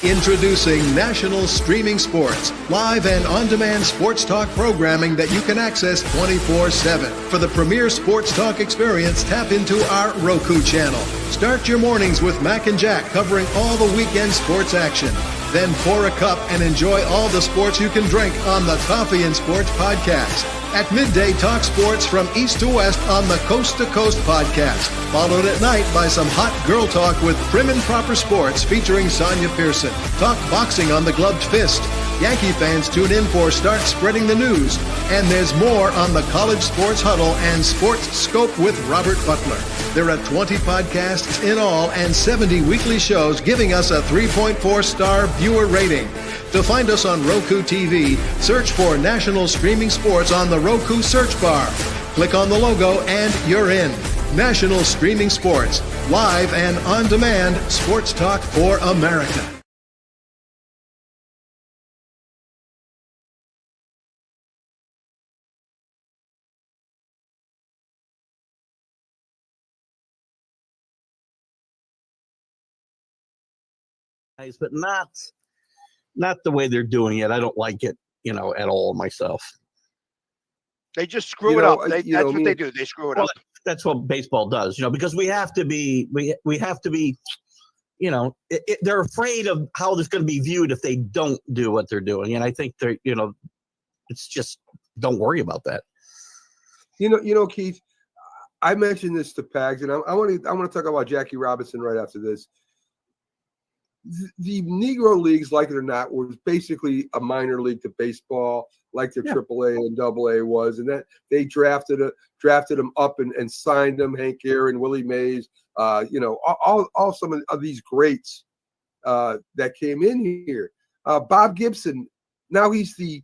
Introducing National Streaming Sports, live and on-demand sports talk programming that you can access 24/7. For the premier sports talk experience, tap into our Roku channel. Start your mornings with Mac and Jack covering all the weekend sports action. Then pour a cup and enjoy all the sports you can drink on the Coffee and Sports podcast. At midday, talk sports from east to west on the Coast to Coast podcast. Followed at night by some hot girl talk with Prim and Proper Sports featuring Sonja Pearson. Talk boxing on the Gloved Fist. Yankee fans tune in for Start Spreading the News. And there's more on the College Sports Huddle and Sports Scope with Robert Butler. There are 20 podcasts in all and 70 weekly shows giving us a 3.4-star viewer rating. To find us on Roku TV, search for National Streaming Sports on the Roku search bar. Click on the logo and you're in. National Streaming Sports, live and on-demand sports talk for America. But not the way they're doing it. I don't like it, at all myself. They just screw it up. That's what they do. They screw it up. That's what baseball does, because we have to be, they're afraid of how it's going to be viewed if they don't do what they're doing. And I think they're, it's just, don't worry about that. Keith, I mentioned this to Pags, and I want to talk about Jackie Robinson right after this. The Negro leagues, like it or not, was basically a minor league to baseball, like their AAA and AA was, and that they drafted them up and signed them. Hank Aaron, Willie Mays, all some of these greats that came in here. Bob Gibson, now he's the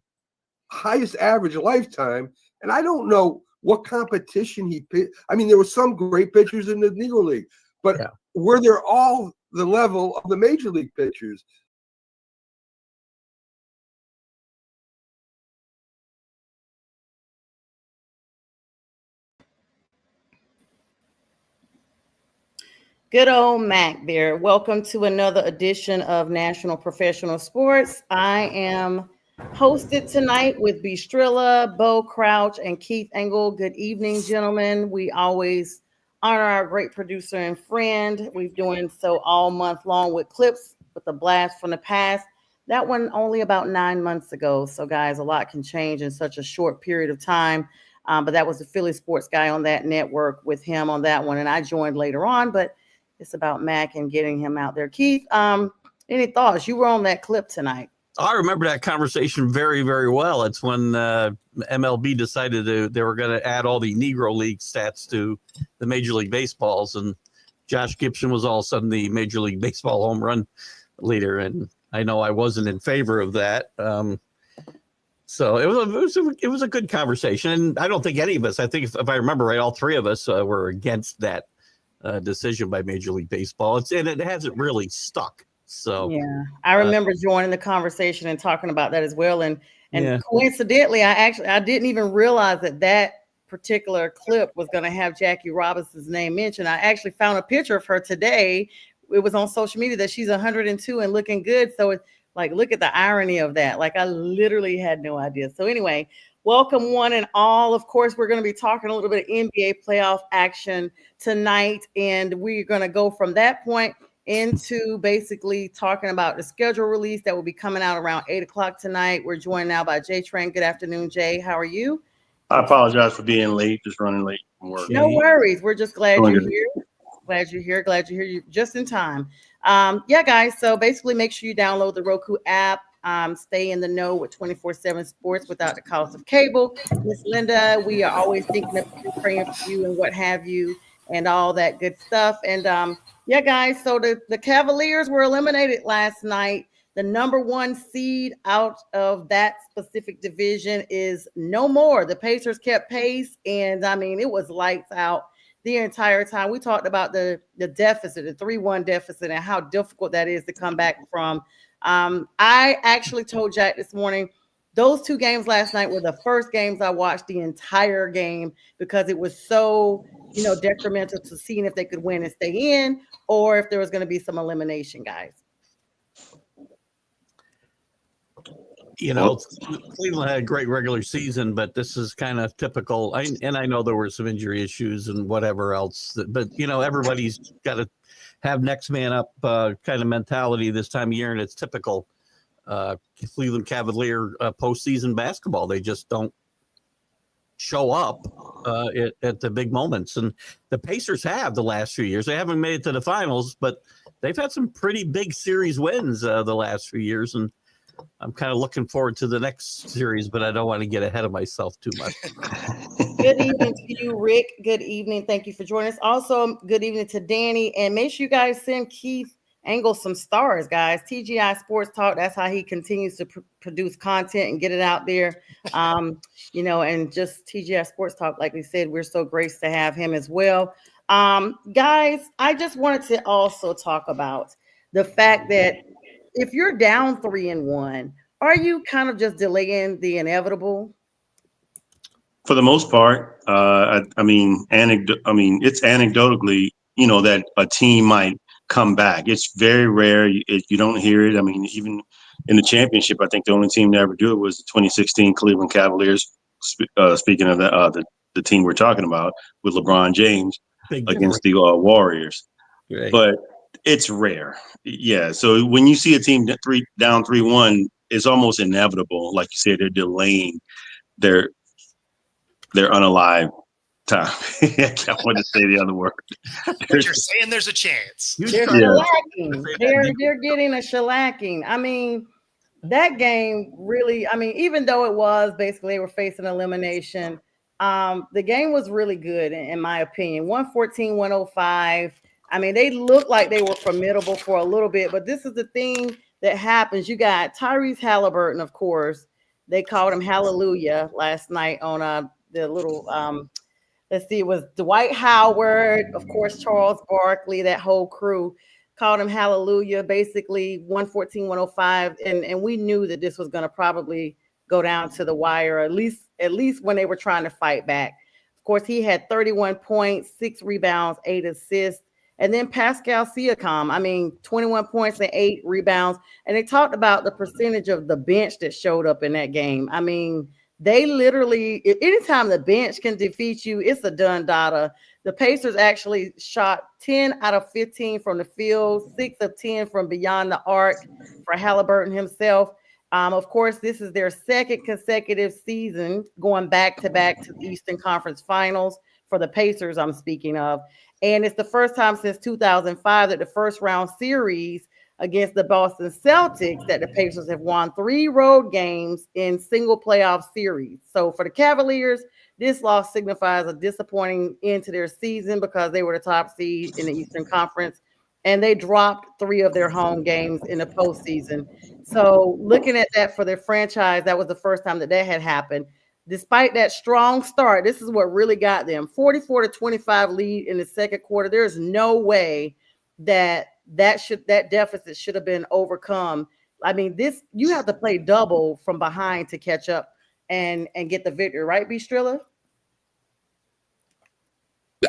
highest average lifetime, and I don't know what competition he picked. I mean, there were some great pitchers in the Negro League, but were there all the level of the major league pitchers? Good old Mac there. Welcome to another edition of National Professional Sports. I am hosted tonight with B. Strilla, Bo Crouch, and Keith Engel. Good evening, gentlemen. We always honor our great producer and friend. We've doing so all month long with clips with a blast from the past. That one only about 9 months ago. So guys, a lot can change in such a short period of time. But that was the Philly sports guy on that network with him on that one. And I joined later on, but it's about Mac and getting him out there. Keith, any thoughts? You were on that clip tonight. I remember that conversation very, very well. It's when MLB decided they were going to add all the Negro League stats to the Major League Baseballs, and Josh Gibson was all of a sudden the Major League Baseball home run leader. And I know I wasn't in favor of that. So it was a good conversation, and I don't think any of us. I think if I remember right, all three of us were against that decision by Major League Baseball. And it hasn't really stuck. So yeah, I remember joining the conversation and talking about that as well. And coincidentally, I didn't even realize that particular clip was going to have Jackie Robinson's name mentioned. I actually found a picture of her today. It was on social media that she's 102 and looking good. So it's like, look at the irony of that. Like, I literally had no idea. So anyway, welcome one and all. Of course, we're going to be talking a little bit of NBA playoff action tonight, and we're going to go from that point into basically talking about the schedule release that will be coming out around 8 o'clock tonight. We're joined now by Jay Train. Good afternoon, Jay. How are you? I apologize for being late, just running late from work. No worries. We're just glad you're here. Glad you're here. You're just in time. Guys. So basically make sure you download the Roku app. Stay in the know with 24/7 sports without the cost of cable. Miss Linda, we are always thinking of you, praying for you and what have you, and all that good stuff. And guys, so the Cavaliers were eliminated last night. The number one seed out of that specific division is no more. The Pacers kept pace, and I mean, it was lights out the entire time. We talked about the deficit, the 3-1 deficit, and how difficult that is to come back from. I actually told Jack this morning, those two games last night were the first games I watched the entire game because it was so, detrimental to seeing if they could win and stay in or if there was going to be some elimination, guys. You know, Cleveland had a great regular season, but this is kind of typical. I know there were some injury issues and whatever else, but you know, everybody's got to have next man up kind of mentality this time of year, and it's typical Cleveland Cavalier postseason basketball. They just don't show up at the big moments, and the Pacers have the last few years. They haven't made it to the finals, but they've had some pretty big series wins the last few years, and I'm kind of looking forward to the next series, but I don't want to get ahead of myself too much. Good evening to you, Rick. Good evening. Thank you for joining us. Also, good evening to Danny. And make sure you guys send Keith Angle some stars, guys. TGI Sports Talk. That's how he continues to produce content and get it out there. You know, and just TGI Sports Talk, like we said, we're so graced to have him as well. Guys, I just wanted to also talk about the fact that if you're down 3-1, are you kind of just delaying the inevitable? For the most part, I mean, it's anecdotally, you know, that a team might come back. It's very rare. You don't hear it. I mean, even in the championship, I think the only team to ever do it was the 2016 Cleveland Cavaliers. Speaking of the team we're talking about with LeBron James against the Warriors. Right. But it's rare. Yeah. So when you see a team down 3-1, it's almost inevitable. Like you said, they're delaying their unalive time. I want to say the other word. But you're saying there's a chance. They're shellacking. They're getting a shellacking. I mean, that game really, I mean, even though it was basically they were facing elimination, the game was really good, in my opinion. 114-105. I mean, they looked like they were formidable for a little bit, but this is the thing that happens. You got Tyrese Halliburton, of course. They called him Hallelujah last night on the little, let's see, it was Dwight Howard, of course, Charles Barkley, that whole crew called him Hallelujah, basically 114-105. And we knew that this was going to probably go down to the wire, at least when they were trying to fight back. Of course, he had 31 points, 6 rebounds, 8 assists. And then Pascal Siakam, I mean, 21 points and 8 rebounds. And they talked about the percentage of the bench that showed up in that game. I mean, they literally, anytime the bench can defeat you, it's a done data. The Pacers actually shot 10 out of 15 from the field, 6 of 10 from beyond the arc for Halliburton himself. Of course, this is their second consecutive season going back-to-back to the Eastern Conference Finals for the Pacers I'm speaking of. And it's the first time since 2005 that the first round series against the Boston Celtics that the Pacers have won 3 road games in single playoff series. So for the Cavaliers, this loss signifies a disappointing end to their season because they were the top seed in the Eastern Conference, and they dropped 3 of their home games in the postseason. So looking at that for their franchise, that was the first time that had happened. Despite that strong start, this is what really got them 44-25 lead in the second quarter. There's no way that deficit should have been overcome. I mean, you have to play double from behind to catch up and get the victory, right, B. Strilla?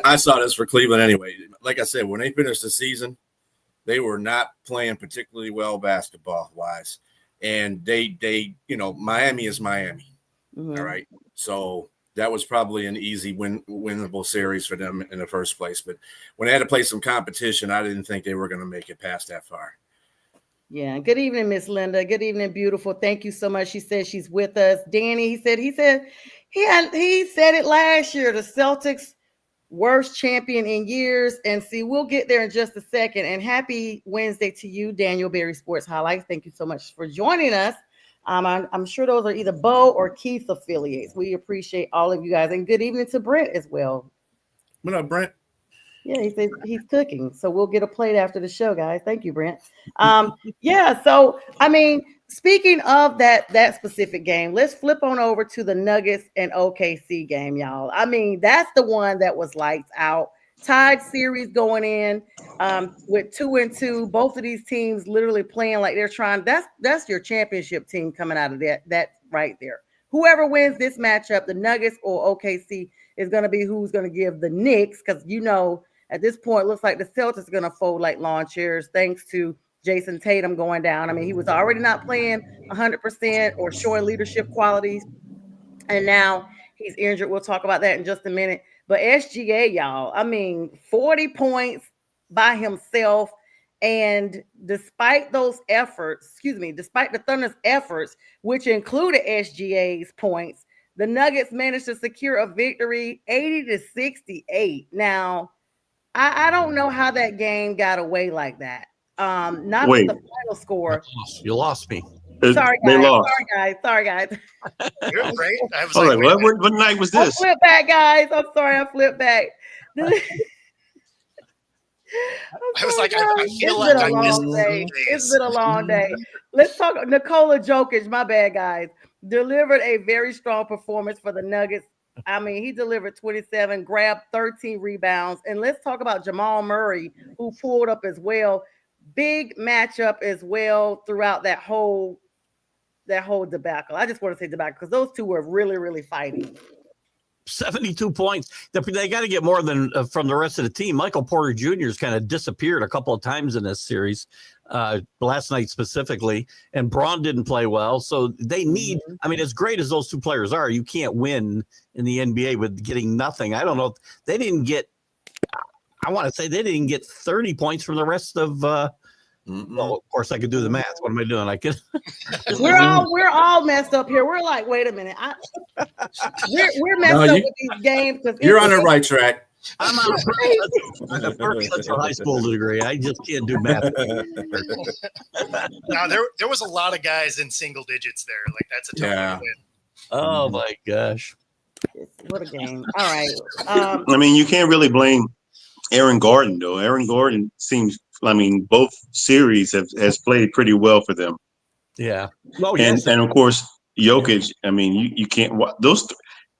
I saw this for Cleveland anyway. Like I said, when they finished the season, they were not playing particularly well basketball wise, and they Miami is Miami. Mm-hmm. All right. So that was probably an easy winnable series for them in the first place. But when they had to play some competition, I didn't think they were going to make it past that far. Yeah. Good evening, Miss Linda. Good evening, beautiful. Thank you so much. She said she's with us. Danny, he said it last year. The Celtics worst champion in years. And see, we'll get there in just a second. And happy Wednesday to you, Daniel Berry Sports Highlights. Thank you so much for joining us. I'm sure those are either Bo or Keith affiliates. We appreciate all of you guys. And good evening to Brent as well. What up, Brent? Yeah, he said he's cooking. So we'll get a plate after the show, guys. Thank you, Brent. Yeah, so, I mean, speaking of that specific game, let's flip on over to the Nuggets and OKC game, y'all. I mean, that's the one that was lights out. Tied series going in with 2-2. Both of these teams literally playing like they're trying. That's your championship team coming out of that right there. Whoever wins this matchup, the Nuggets or OKC, is going to be who's going to give the Knicks, because at this point, it looks like the Celtics are going to fold like lawn chairs thanks to Jason Tatum going down. I mean, he was already not playing 100% or showing leadership qualities, and now he's injured. We'll talk about that in just a minute. But SGA, y'all, I mean, 40 points by himself. And despite those efforts, despite the Thunder's efforts, which included SGA's points, the Nuggets managed to secure a victory 80-68. Now, I don't know how that game got away like that. Not Wait. with the final score. You lost me. Sorry, They guys. lost. Sorry, guys. You're right. I was I was like, like, what night was I this? flipped back, guys. I'm sorry, I flipped back. I was like, I feel It's like been a I missed long some day. days. It's been a long day. Let's talk. Nikola Jokic, my bad, guys, delivered a very strong performance for the Nuggets. I mean, he delivered 27, grabbed 13 rebounds. And let's talk about Jamal Murray, who pulled up as well. Big matchup as well throughout that whole debacle. I just want to say debacle because those two were really, really fighting. 72 points. They got to get more than from the rest of the team. Michael Porter Jr. has kind of disappeared a couple of times in this series, last night specifically, and Braun didn't play well. So they need, I mean, as great as those two players are, you can't win in the NBA with getting nothing. I don't know if they didn't get, I want to say they didn't get 30 points from the rest of, well, of course I could do the math. What am I doing? I could. We're all messed up here. We're like, wait a minute. We're messed up with these games because you're on the right track. I'm on a first high school degree. I just can't do math. Now there was a lot of guys in single digits there. Like that's a tough win. Oh my gosh. What a game. All right. I mean, you can't really blame Aaron Gordon, though. Aaron Gordon seems, I mean, both series has played pretty well for them. Yeah. Oh, yes. And of course, Jokic, I mean, you can't,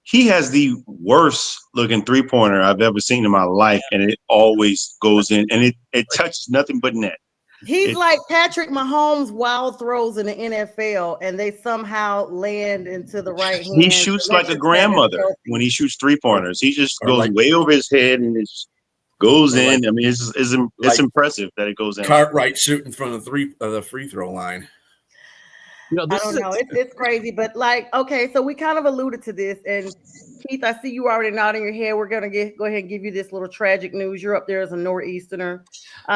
he has the worst looking 3-pointer I've ever seen in my life. And it always goes in and it touches nothing but net. He's like Patrick Mahomes' wild throws in the NFL, and they somehow land into the right hand. He shoots like a grandmother when he shoots 3-pointers. He just goes way over his head and it's goes in. I mean, it's impressive that it goes in. Cartwright shooting from the free throw line. I don't know. It's crazy, but like, okay, so we kind of alluded to this, and Keith, I see you already nodding your head. We're gonna go ahead and give you this little tragic news. You're up there as a Northeasterner.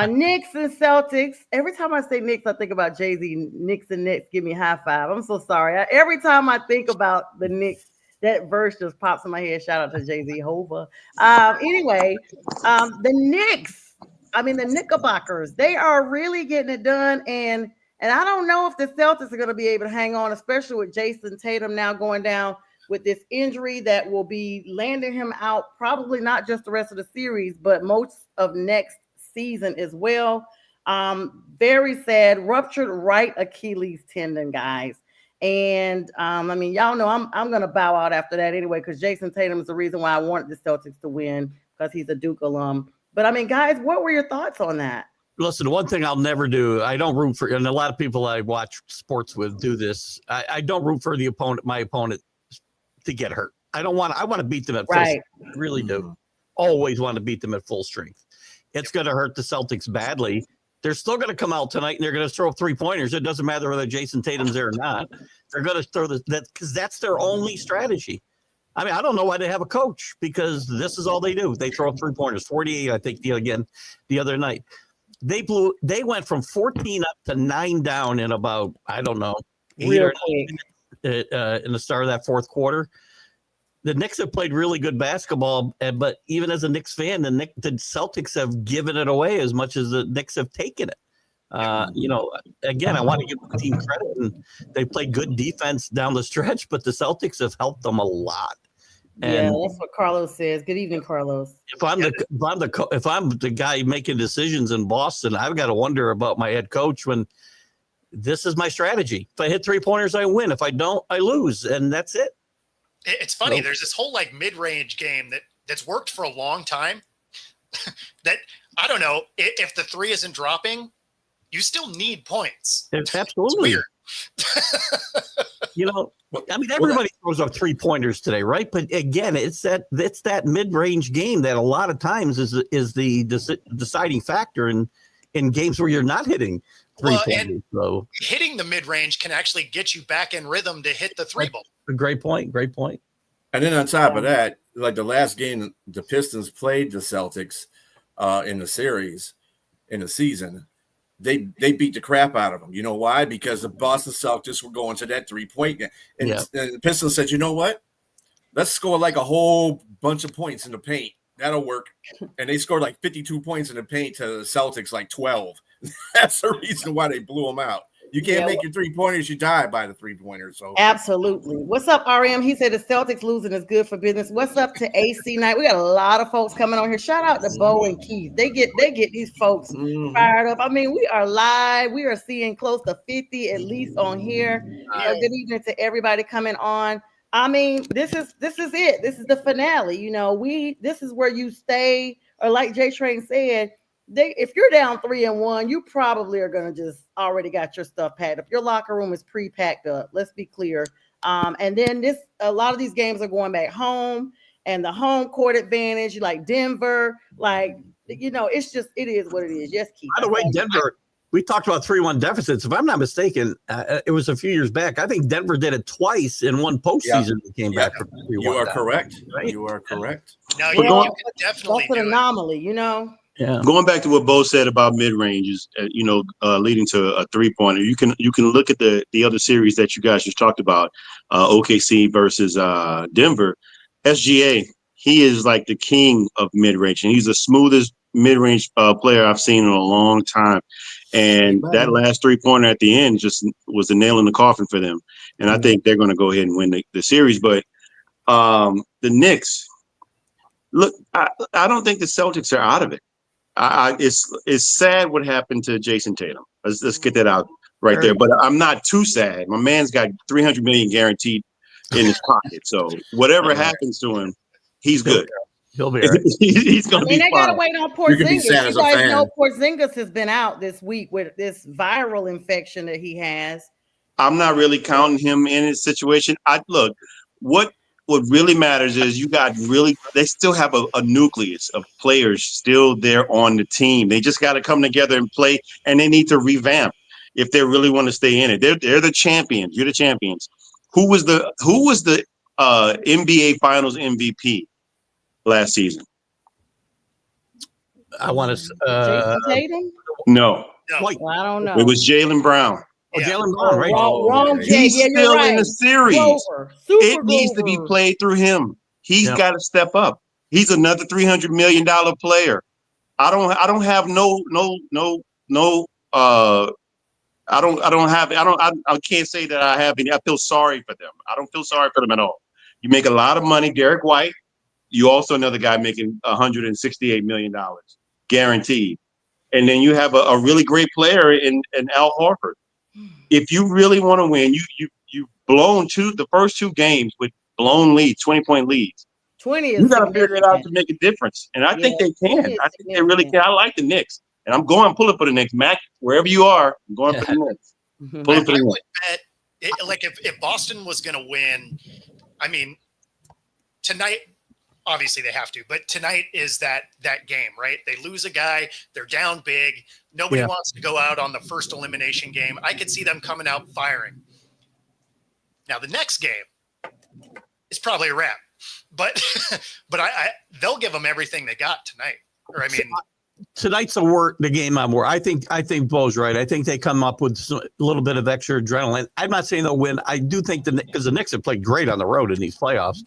Knicks and Celtics. Every time I say Knicks, I think about Jay-Z. Knicks and Nets, give me a high five. I'm so sorry. Every time I think about the Knicks, that verse just pops in my head. Shout out to Jay-Z Hova. Anyway, the Knicks, I mean the Knickerbockers, they are really getting it done, and I don't know if the Celtics are going to be able to hang on, especially with Jason Tatum now going down with this injury that will be landing him out probably not just the rest of the series, but most of next season as well. Very sad, ruptured right Achilles tendon, guys. And I mean, y'all know I'm going to bow out after that anyway, because Jason Tatum is the reason why I wanted the Celtics to win, because he's a Duke alum. But I mean, guys, what were your thoughts on that? Listen, one thing I'll never do, I don't root for, and a lot of people I watch sports with do this. I don't root for my opponent to get hurt. I want to beat them at full strength. I really do. Always want to beat them at full strength. It's going to hurt the Celtics badly. They're still going to come out tonight and they're going to throw 3-pointers. It doesn't matter whether Jason Tatum's there or not. They're going to throw that because that's their only strategy. I mean, I don't know why they have a coach, because this is all they do. They throw 3-pointers, 48, I think, the other night. They went from 14 up to 9 down in about, I don't know, 8 or 9 minutes in the start of that fourth quarter. The Knicks have played really good basketball, but even as a Knicks fan, the Celtics have given it away as much as the Knicks have taken it. Again, I want to give the team credit, and they played good defense down the stretch, but the Celtics have helped them a lot. And that's what Carlos says. Good evening, Carlos. If I'm the guy making decisions in Boston, I've got to wonder about my head coach when this is my strategy. If I hit 3-pointers, I win. If I don't, I lose, and that's it. It's funny. There's this whole like mid-range game that's worked for a long time. That I don't know if the 3 isn't dropping, you still need points. It's absolutely weird. I mean, everybody throws up 3-pointers today, right? But again, it's that mid-range game that a lot of times is the deciding factor in games where you're not hitting 3-pointers. So hitting the mid range can actually get you back in rhythm to hit the three ball. a great point. Great point. And then on top of that, like the last game the Pistons played the Celtics in the series, in the season, they beat the crap out of them. You know why? Because the Boston Celtics were going to that 3-point game. And the Pistons said, you know what? Let's score like a whole bunch of points in the paint. That'll work. And they scored like 52 points in the paint to the Celtics like 12. That's the reason why they blew them out. You can't make your 3-pointers, you die by the 3-pointers. So absolutely. What's up, RM? He said the Celtics losing is good for business. What's up to AC Night? We got a lot of folks coming on here. Shout out to Bo and Keith. They get these folks fired up. I mean, we are live. We are seeing close to 50 at least on here. Good evening to everybody coming on. I mean, this is it. This is the finale. You know, this is where you stay, or like J Train said, if you're down 3-1, you probably are gonna just already got your stuff packed up. Your locker room is pre-packed up. Let's be clear. And then a lot of these games are going back home, and the home court advantage, like Denver, like it is what it is. Yes, Keith. By the way, Denver. We talked about 3-1 deficits. If I'm not mistaken, it was a few years back. I think Denver did it twice in one postseason. They came back from 3-1. You are correct. Right? You are correct. No, you can definitely that's an anomaly, you know. Yeah. Going back to what Bo said about mid ranges, leading to a 3-pointer. You can look at the other series that you guys just talked about, OKC versus Denver. SGA, he is like the king of mid range, and he's the smoothest mid range player I've seen in a long time. And that last 3-pointer at the end just was the nail in the coffin for them. And I think they're going to go ahead and win the series. But the Knicks, look, I don't think the Celtics are out of it. It's sad what happened to Jason Tatum. Let's get that out right there. But I'm not too sad. My man's got $300 million guaranteed in his pocket. So whatever happens to him, he's good. He'll be right. He's going to be fine. They got to wait on Porzingis. You guys know Porzingis has been out this week with this viral infection that he has. I'm not really counting him in his situation. What really matters is they still have a nucleus of players still there on the team. They just got to come together and play, and they need to revamp if they really want to stay in it. They're the champions. You're the champions. Who was the NBA Finals MVP last season? I want to. Jason Tatum? No. Well, I don't know. It was Jaylen Brown. Jaylen Brown, right? Wrong. He's still in the series. It needs to be Glover. played through him. He's got to step up. He's another $300 million player. I can't say that I have any. I feel sorry for them. I don't feel sorry for them at all. You make a lot of money. Derek White, you also another guy making $168 million guaranteed. And then you have a really great player in Al Horford. If you really want to win, you've blown the first two games with blown leads, 20-point leads. 20 is you got to figure it out to make a difference. And I think they can. I think they really can. I like the Knicks. And I'm going pulling for the Knicks. Mac, wherever you are, I'm going for the Knicks. Pulling for the Knicks. Like if Boston was going to win, I mean, tonight, obviously they have to, but tonight is that game, right? They lose a guy, they're down big. Nobody wants to go out on the first elimination game. I could see them coming out firing. Now the next game is probably a wrap, but they'll give them everything they got tonight. Or I mean, tonight's the game I'm worried. I think Bo's right. I think they come up with a little bit of extra adrenaline. I'm not saying they'll win. I do think because the Knicks have played great on the road in these playoffs.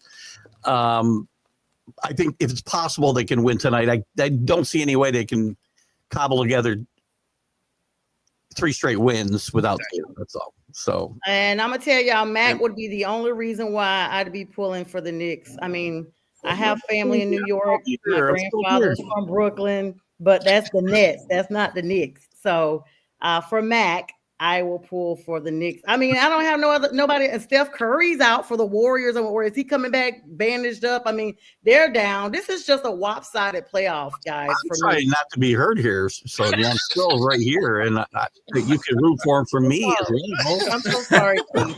I think if it's possible they can win tonight. I don't see any way they can cobble together 3 straight wins without Tatum. That's all. So, and I'm gonna tell y'all, Mac would be the only reason why I'd be pulling for the Knicks. I mean, I have family in New York. My grandfather's from Brooklyn, but that's the Nets. That's not the Knicks. So, for Mac, I will pull for the Knicks. I mean, I don't have nobody. And Steph Curry's out for the Warriors. Or is he coming back bandaged up? I mean, they're down. This is just a lopsided playoff, guys. I'm trying not to be heard here, so I'm still right here, and you can root for him for me as well. I'm so sorry, Keith.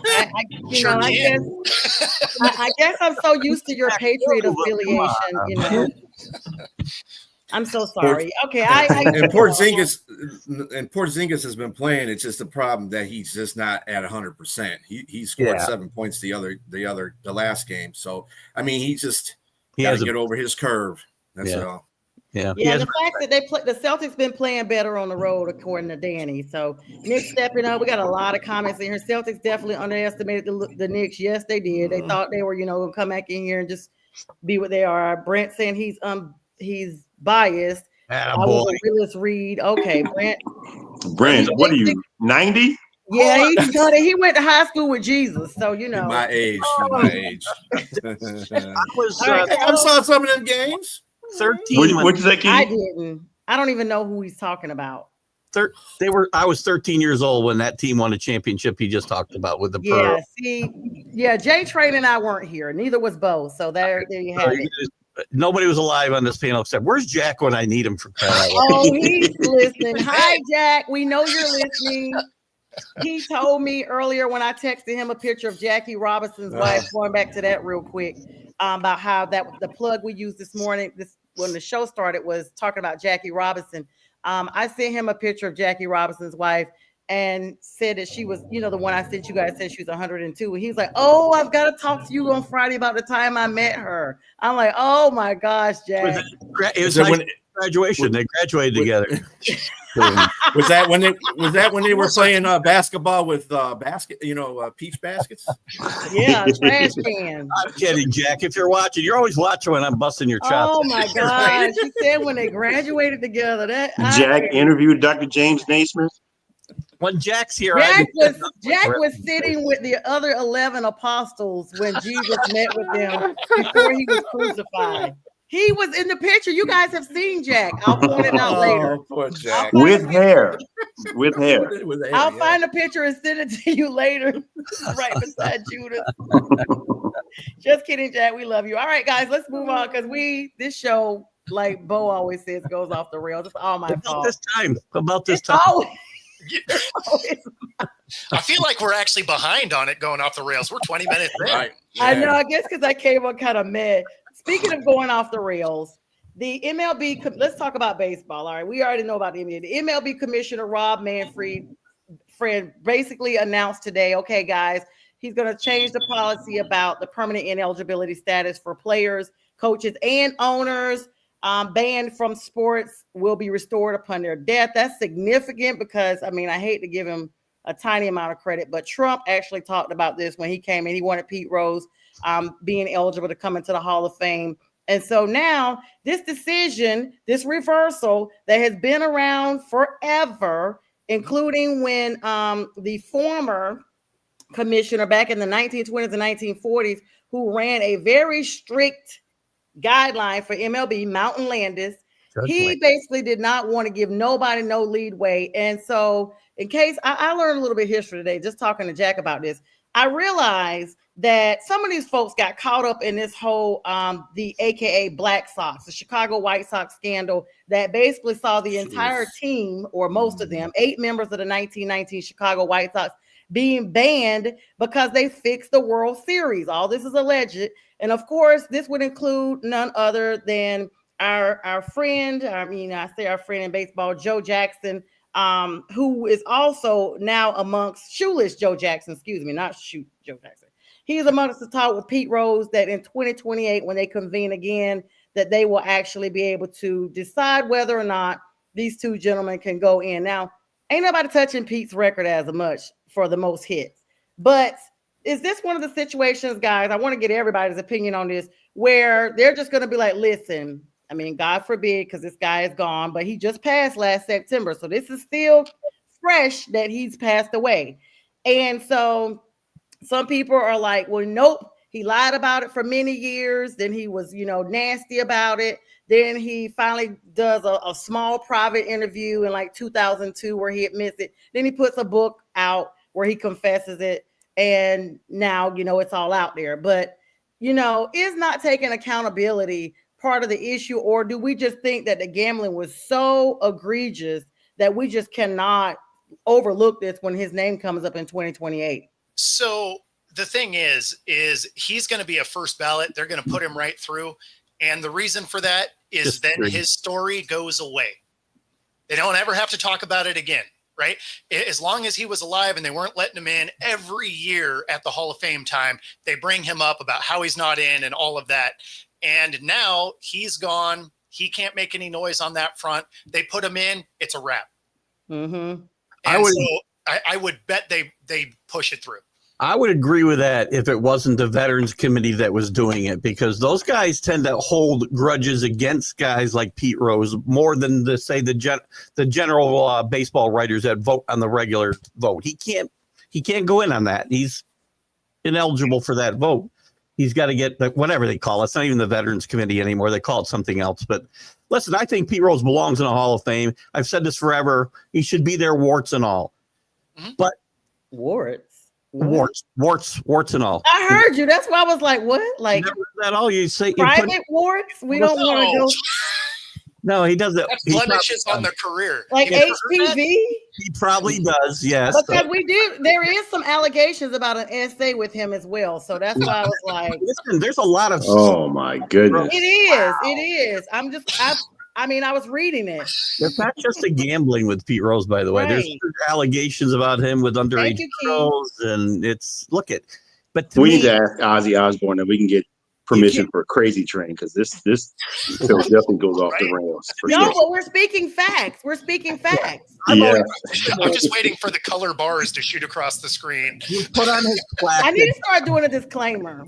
I guess I'm so used to your Patriot affiliation. I'm so sorry. Okay, I and Porzingis has been playing. It's just a problem that he's just not at 100%. He scored 7 points the last game. So I mean, he got to get over his curve. That's all. Yeah, and the fact that the Celtics been playing better on the road, according to Danny. So Nick stepping up. We got a lot of comments in here. Celtics definitely underestimated the Knicks. Yes, they did. They thought they were, gonna come back in here and just be what they are. Brent saying he's biased. I was a realist read. Okay, Brent. What are you, 90? Yeah, he went to high school with Jesus, so my age. I saw some of them games. 13. What did they keep? I didn't. I don't even know who he's talking about. I was 13 years old when that team won a championship he just talked about with the Pearl. Jay Train and I weren't here. Neither was Bo. So there you have it. Nobody was alive on this panel except where's Jack when I need him for crying? Oh, he's listening. Hi, Jack. We know you're listening. He told me earlier when I texted him a picture of Jackie Robinson's wife, going back to that real quick, about how the plug we used this morning, when the show started, was talking about Jackie Robinson. I sent him a picture of Jackie Robinson's wife and said that she was, the one I sent you guys, said she was 102. And he was like, oh, I've got to talk to you on Friday about the time I met her. I'm like, oh my gosh, Jack. It was like graduation. They graduated together. Was that when they were playing basketball with peach baskets? Yeah, trash can. I'm kidding, Jack. If you're watching, you're always watching when I'm busting your chops. Oh my gosh. She said when they graduated together. Jack interviewed Dr. James Naismith. When Jack's here, Jack was sitting with the other 11 apostles when Jesus met with them before he was crucified. He was in the picture. You guys have seen Jack. I'll point it out later. Poor Jack. With hair. I'll find a picture and send it to you later, right beside Judas. Just kidding, Jack. We love you. All right, guys, let's move on because this show, like Bo always says, goes off the rails. It's all my fault. About this time. I feel like we're actually behind on it going off the rails. We're 20 minutes in. Right. Yeah. I know. I guess because I came on kind of mad. Speaking of going off the rails, the MLB, let's talk about baseball. All right. We already know about the MLB. The MLB commissioner, Rob Manfred, basically announced today, okay, guys, he's going to change the policy about the permanent ineligibility status for players, coaches, and owners. Banned from sports will be restored upon their death. That's significant because, I hate to give him a tiny amount of credit, but Trump actually talked about this when he came in. He wanted Pete Rose being eligible to come into the Hall of Fame. And so now this decision, this reversal that has been around forever, including when the former commissioner back in the 1920s and 1940s, who ran a very strict guideline for MLB, Mountain Landis, he basically did not want to give nobody no leadway. And so in case I learned a little bit of history today, just talking to Jack about this, I realized that some of these folks got caught up in this whole, the AKA Black Sox, the Chicago White Sox scandal that basically saw the entire team, or most of them, 8 members of the 1919 Chicago White Sox, being banned because they fixed the World Series. All this is alleged. And of course, this would include none other than our friend, I say our friend in baseball, Joe Jackson, who is also now amongst Shoeless Joe Jackson, not Shoot Joe Jackson. He's amongst the talk with Pete Rose that in 2028, when they convene again, that they will actually be able to decide whether or not these two gentlemen can go in. Now, ain't nobody touching Pete's record as much for the most hits, but is this one of the situations, guys, I want to get everybody's opinion on this, where they're just going to be like, listen, God forbid, because this guy is gone, but he just passed last September. So this is still fresh that he's passed away. And so some people are like, well, nope, he lied about it for many years. Then he was, nasty about it. Then he finally does a small private interview in like 2002 where he admits it. Then he puts a book out where he confesses it. And now, it's all out there. But, is not taking accountability part of the issue? Or do we just think that the gambling was so egregious that we just cannot overlook this when his name comes up in 2028? So the thing is he's going to be a first ballot. They're going to put him right through. And the reason for that is then his story goes away. They don't ever have to talk about it again, right? As long as he was alive and they weren't letting him in every year at the Hall of Fame time, they bring him up about how he's not in and all of that. And now he's gone. He can't make any noise on that front. They put him in. It's a wrap. Mm-hmm. I would bet they push it through. I would agree with that if it wasn't the Veterans Committee that was doing it, because those guys tend to hold grudges against guys like Pete Rose more than the general baseball writers that vote on the regular vote. He can't go in on that. He's ineligible for that vote. He's got to get whatever they call it. It's not even the Veterans Committee anymore. They call it something else. But listen, I think Pete Rose belongs in the Hall of Fame. I've said this forever. He should be there, warts and all. Mm-hmm. But warts and all. I heard you. That's why I was like, what? Like that all you say? Private warts? We don't want to go. No, he doesn't. That's blemishes on their career. Like HPV? He probably does, yes. Because there is some allegations about an SA with him as well. So that's why I was like. Listen, there's a lot of. Oh, my goodness. It is. Wow. It is. I was reading it. It's not just a gambling with Pete Rose, by the way. Right. There's allegations about him with underage girls, and but we need to ask Ozzy Osbourne if we can get permission for a Crazy Train, because this definitely goes off the rails. But we're speaking facts. Yeah. I'm just waiting for the color bars to shoot across the screen. You put on his plaque. I need to start doing a disclaimer.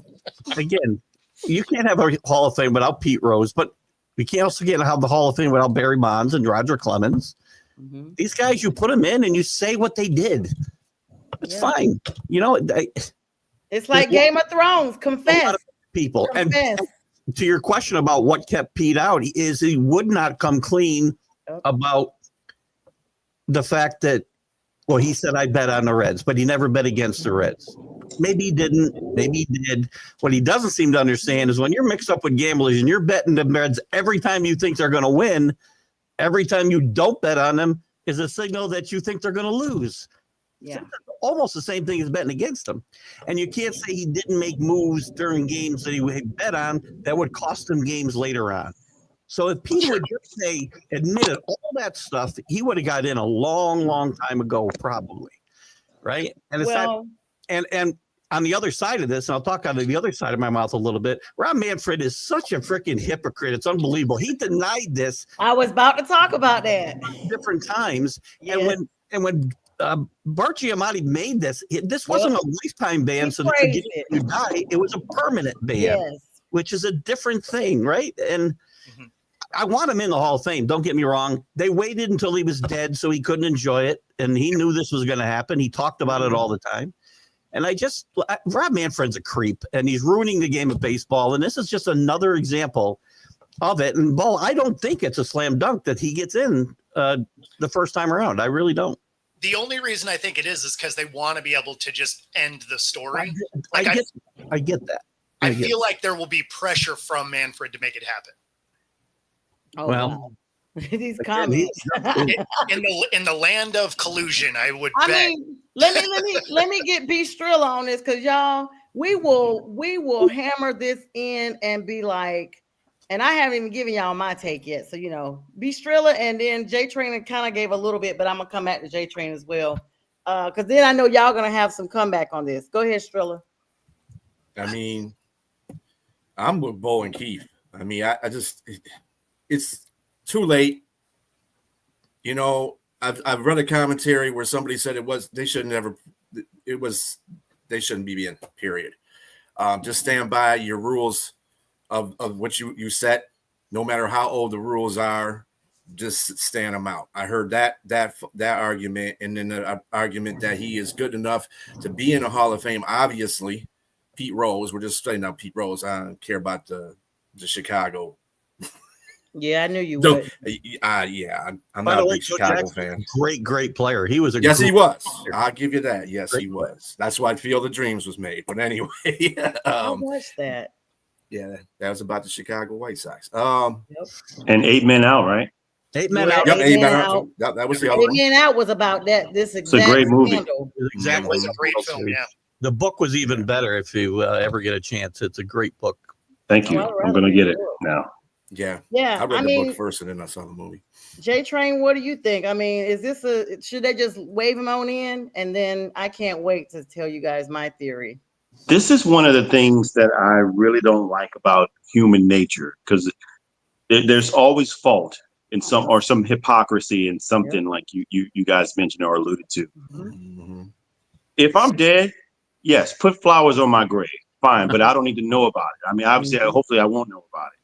Again, you can't have a Hall of Fame without Pete Rose, but we can't also have the Hall of Fame without Barry Bonds and Roger Clemens. Mm-hmm. These guys, you put them in and you say what they did. It's fine. It's like Game of Thrones. Confess. People. Confess. And to your question about what kept Pete out, he would not come clean about the fact that, he said, I bet on the Reds, but he never bet against the Reds. Maybe he didn't. Maybe he did. What he doesn't seem to understand is when you're mixed up with gamblers and you're betting the Reds every time you think they're going to win, every time you don't bet on them is a signal that you think they're going to lose. Yeah. Almost the same thing as betting against them. And you can't say he didn't make moves during games that he would bet on that would cost him games later on. So if Pete would just admitted all that stuff, he would have got in a long, long time ago, probably. Right. And it's and on the other side of this, and I'll talk out of the other side of my mouth a little bit, Rob Manfred is such a freaking hypocrite. It's unbelievable. He denied this. I was about to talk about that. Different times. Yes. And when Bart Giamatti made this wasn't a lifetime ban, so that you die. It was a permanent ban, which is a different thing, right? And I want him in the Hall of Fame. Don't get me wrong. They waited until he was dead so he couldn't enjoy it, and he knew this was going to happen. He talked about it all the time. And Rob Manfred's a creep, and he's ruining the game of baseball, and this is just another example of it. And, Bo, I don't think it's a slam dunk that he gets in the first time around. I really don't. The only reason I think it is because they want to be able to just end the story. I get that. I feel like there will be pressure from Manfred to make it happen. Oh, well, these comments in the land of collusion, I would bet. Mean, let me get B Strilla on this, because y'all, we will hammer this in and be like, and I haven't even given y'all my take yet. So, B Strilla, and then J Train kind of gave a little bit, but I'm gonna come back to J Train as well. Because then I know y'all gonna have some comeback on this. Go ahead, Strilla. I mean, I'm with Bo and Keith. I mean, it's too late. I've read a commentary where somebody said they shouldn't be in, period. Just stand by your rules of what you set, no matter how old the rules are, just stand them out. I heard that argument, and then the argument that he is good enough to be in the Hall of Fame. Obviously, Pete Rose, we're just straighting out Pete Rose. I don't care about the Chicago. Yeah, I knew you would. I'm not a big Chicago fan. Great player. He was he was. I'll give you that. Yes, he was. That's why Field of Dreams was made. But anyway, I watched that. Yeah, that was about the Chicago White Sox. And 8 men out, right? 8 men out. Yep, 8 men out. That was the other one. 8 men out was about that. This exact. It's a great movie. Exactly. It's a great film. Yeah. The book was even better if you ever get a chance. It's a great book. Thank you. I'm going to get it now. Yeah. Yeah. I read I the mean, book first and then I saw the movie. J Train, what do you think? I mean, is this should they just wave him on in? And then I can't wait to tell you guys my theory. This is one of the things that I really don't like about human nature, because there's always fault in some hypocrisy in something, like you guys mentioned or alluded to. Mm-hmm. If I'm dead, yes, put flowers on my grave, fine, but I don't need to know about it. I mean, obviously, hopefully I won't know about it.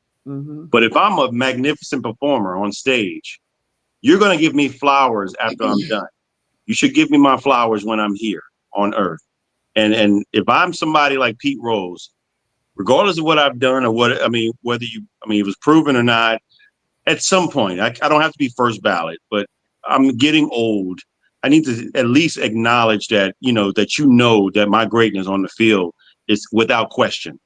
But if I'm a magnificent performer on stage, you're going to give me flowers after I'm done. You should give me my flowers when I'm here on earth. And if I'm somebody like Pete Rose, regardless of what I've done or whether it was proven or not, at some point, I don't have to be first ballot, but I'm getting old. I need to at least acknowledge that, that my greatness on the field is without question.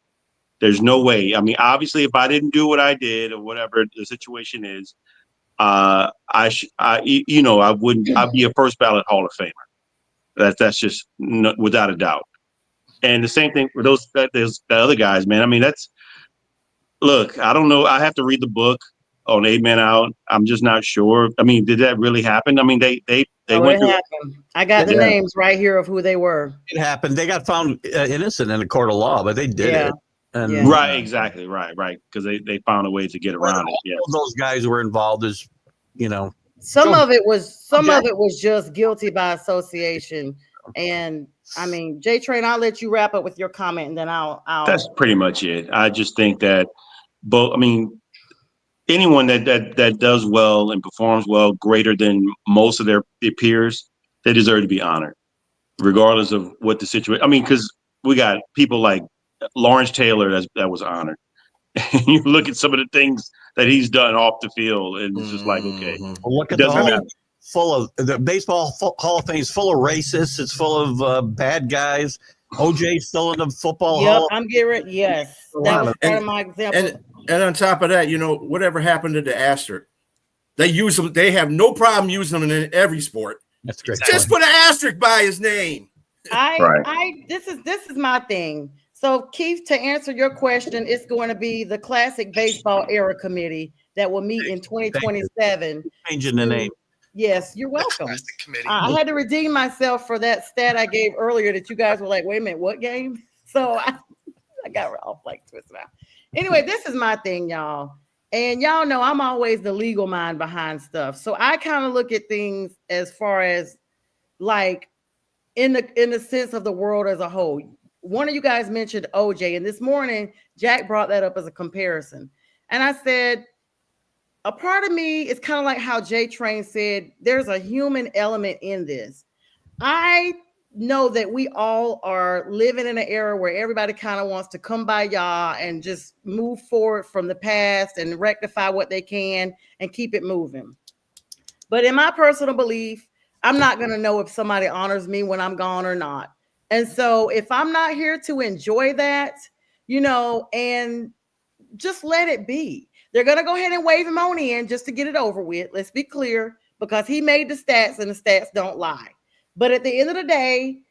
There's no way. I mean, obviously, if I didn't do what I did or whatever the situation is, I'd be a first ballot Hall of Famer. That's just without a doubt. And the same thing for the other guys, man. I mean, look, I don't know. I have to read the book on 8 Men Out. I'm just not sure. I mean, did that really happen? I mean, they went through. Happened. I got the names right here of who they were. It happened. They got found innocent in a court of law, but they did it. And Right, exactly, right, because they found a way to get around it. Yeah, those guys were involved, some of it was just guilty by association. And I mean, J Train, I'll let you wrap up with your comment, and then I'll. That's pretty much it. I just think that anyone that does well and performs well, greater than most of their peers, they deserve to be honored, regardless of what the situation. I mean, because we got people like Lawrence Taylor that was honored. You look at some of the things that he's done off the field, and it's just like, okay, look at the Baseball Hall of Fame is full of racists. It's full of bad guys. OJ's still in the Football Hall. I'm getting it. Yes, that was part of my example. And on top of that, whatever happened to the asterisk, they use them. They have no problem using them in every sport. That's great. Just put an asterisk by his name. This is my thing. So, Keith, to answer your question, it's going to be the Classic Baseball Era Committee that will meet in 2027. Changing the name. Yes, you're welcome. I had to redeem myself for that stat I gave earlier that you guys were like, wait a minute, what game? So I got all like twisted out. Anyway, this is my thing, y'all. And y'all know I'm always the legal mind behind stuff. So I kind of look at things as far as like in the sense of the world as a whole. One of you guys mentioned OJ, and this morning Jack brought that up as a comparison. And I said, a part of me is kind of like how J Train said, there's a human element in this. I know that we all are living in an era where everybody kind of wants to come by y'all and just move forward from the past and rectify what they can and keep it moving. But in my personal belief, I'm not going to know if somebody honors me when I'm gone or not. And so if I'm not here to enjoy that, and just let it be. They're going to go ahead and wave him on in just to get it over with. Let's be clear, because he made the stats and the stats don't lie. But at the end of the day,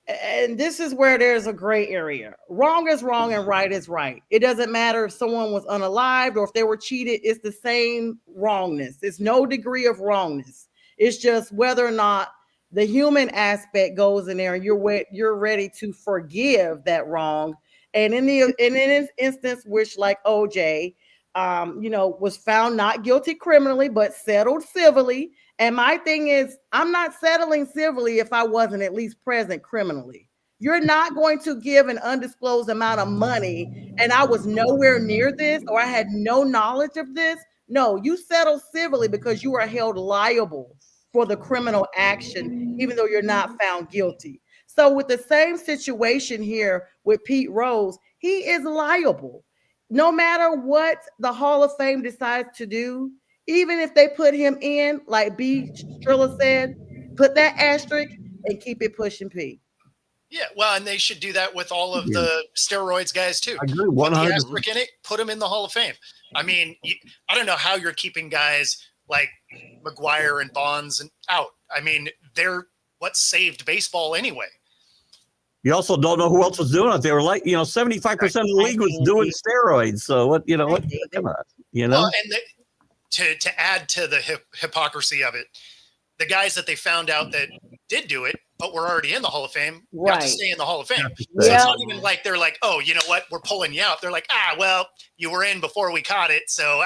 and this is where there's a gray area. Wrong is wrong and right is right. It doesn't matter if someone was unalived or if they were cheated. It's the same wrongness. It's no degree of wrongness. It's just whether or not the human aspect goes in there and you're ready to forgive that wrong. And in this instance, which like OJ, was found not guilty criminally, but settled civilly. And my thing is, I'm not settling civilly if I wasn't at least present criminally. You're not going to give an undisclosed amount of money and I was nowhere near this or I had no knowledge of this. No, you settle civilly because you are held liable for the criminal action, even though you're not found guilty. So with the same situation here with Pete Rose, he is liable. No matter what the Hall of Fame decides to do, even if they put him in, like B. Trilla said, put that asterisk and keep it pushing P. Yeah, well, and they should do that with all of the steroids guys too. I agree, 100%. Put the asterisk in it, put them in the Hall of Fame. I mean, I don't know how you're keeping guys like McGuire and Bonds out. I mean, they're what saved baseball anyway. You also don't know who else was doing it. They were like, 75% of the league was doing steroids. So what, come on, Well, and to add to the hypocrisy of it, the guys that they found out that did do it, but were already in the Hall of Fame, got to stay in the Hall of Fame. So it's not even like they're like, oh, you know what? We're pulling you out. They're like, well, you were in before we caught it. So,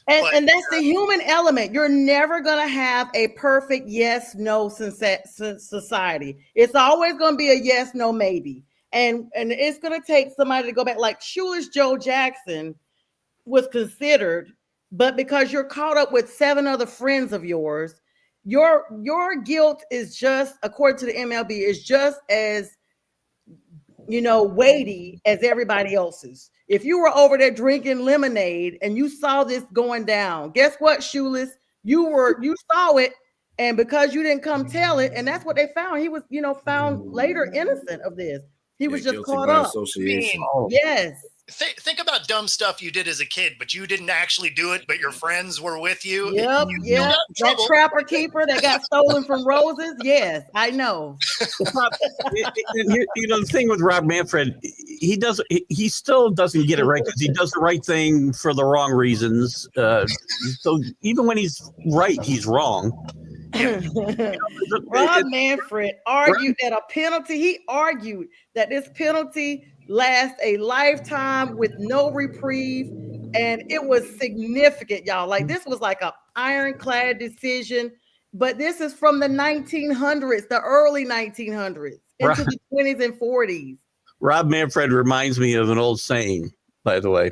And that's the human element. You're never going to have a perfect yes, no society. It's always going to be a yes, no, maybe. And it's going to take somebody to go back. Like Shoeless Joe Jackson was considered, but because you're caught up with 7 other friends of yours, your guilt is just, according to the MLB, is just as weighty as everybody else's. If you were over there drinking lemonade and you saw this going down, guess what, Shoeless? You saw it, and because you didn't come tell it, and that's what they found. He was, found later innocent of this. He was just caught up. Association. Yes. Think about dumb stuff you did as a kid, but you didn't actually do it, but your friends were with you. Yep. That trapper keeper that got stolen from Roses. Yes, I know. The thing with Rob Manfred, he still doesn't get it right because he does the right thing for the wrong reasons. So even when he's right, he's wrong. Rob Manfred argued that a penalty. He argued that this penalty lasts a lifetime with no reprieve, and it was significant, y'all. Like, this was like a ironclad decision, but this is from the 1900s, the early 1900s, into the 20s and 40s. Rob Manfred reminds me of an old saying, by the way,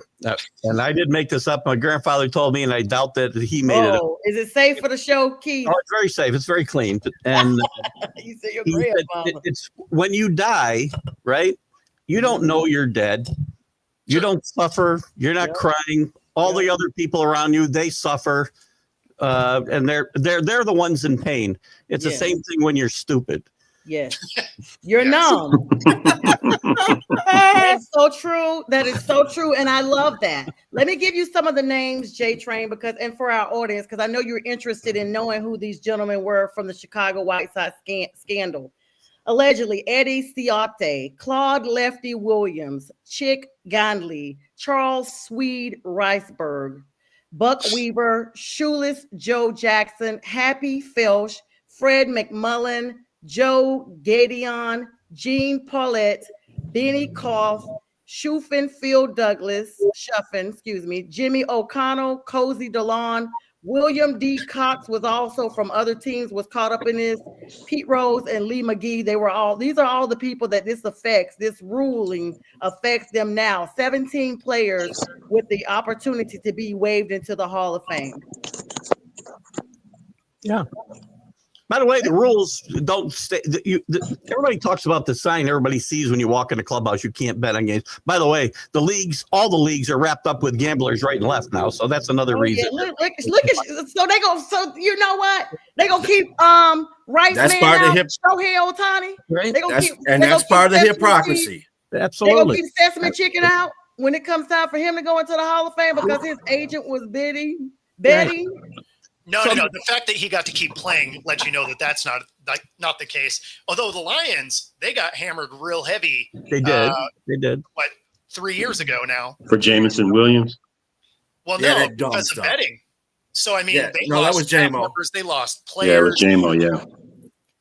and I did make this up. My grandfather told me, and I doubt that he made it up. Is it safe for the show, Keith? Oh, it's very safe. It's very clean. And you said your grandfather. It's when you die, right? You don't know you're dead. You don't suffer. You're not crying. All the other people around you, they suffer, and they're the ones in pain. It's the same thing when you're stupid. Yes, you're numb. That's so true. That is so true, and I love that. Let me give you some of the names, J Train, and for our audience, because I know you're interested in knowing who these gentlemen were from the Chicago White Sox scandal. Allegedly, Eddie Ciotte, Claude Lefty Williams, Chick Gondley, Charles Swede Riceberg, Buck Weaver, Shoeless Joe Jackson, Happy Felsch, Fred McMullen, Joe Gadion, Gene Paulette, Benny Koff, Shuffin, Jimmy O'Connell, Cozy DeLon, William D. Cox was also from other teams, was caught up in this. Pete Rose and Lee McGee, these are all the people that this ruling affects them now. 17 players with the opportunity to be waived into the Hall of Fame. Yeah. By the way, the rules don't stay. Everybody talks about the sign everybody sees when you walk in a clubhouse. You can't bet on games. By the way, all the leagues are wrapped up with gamblers right and left now. So that's another reason. Yeah. Look at so you know what? They gonna keep Rice that's Man part out, of the Shohei Ohtani. Right? That's part of the hypocrisy. Absolutely. They gonna keep Sesame Chicken out when it comes time for him to go into the Hall of Fame because his agent was Betty. Right. No. The fact that he got to keep playing lets you know that that's not the case. Although the Lions, they got hammered real heavy. They did. They did. What, 3 years ago now? For Jamison Williams? Well, no, because of betting. So, I mean, that lost was J-Mo. They lost players. Yeah, it was J-Mo, yeah.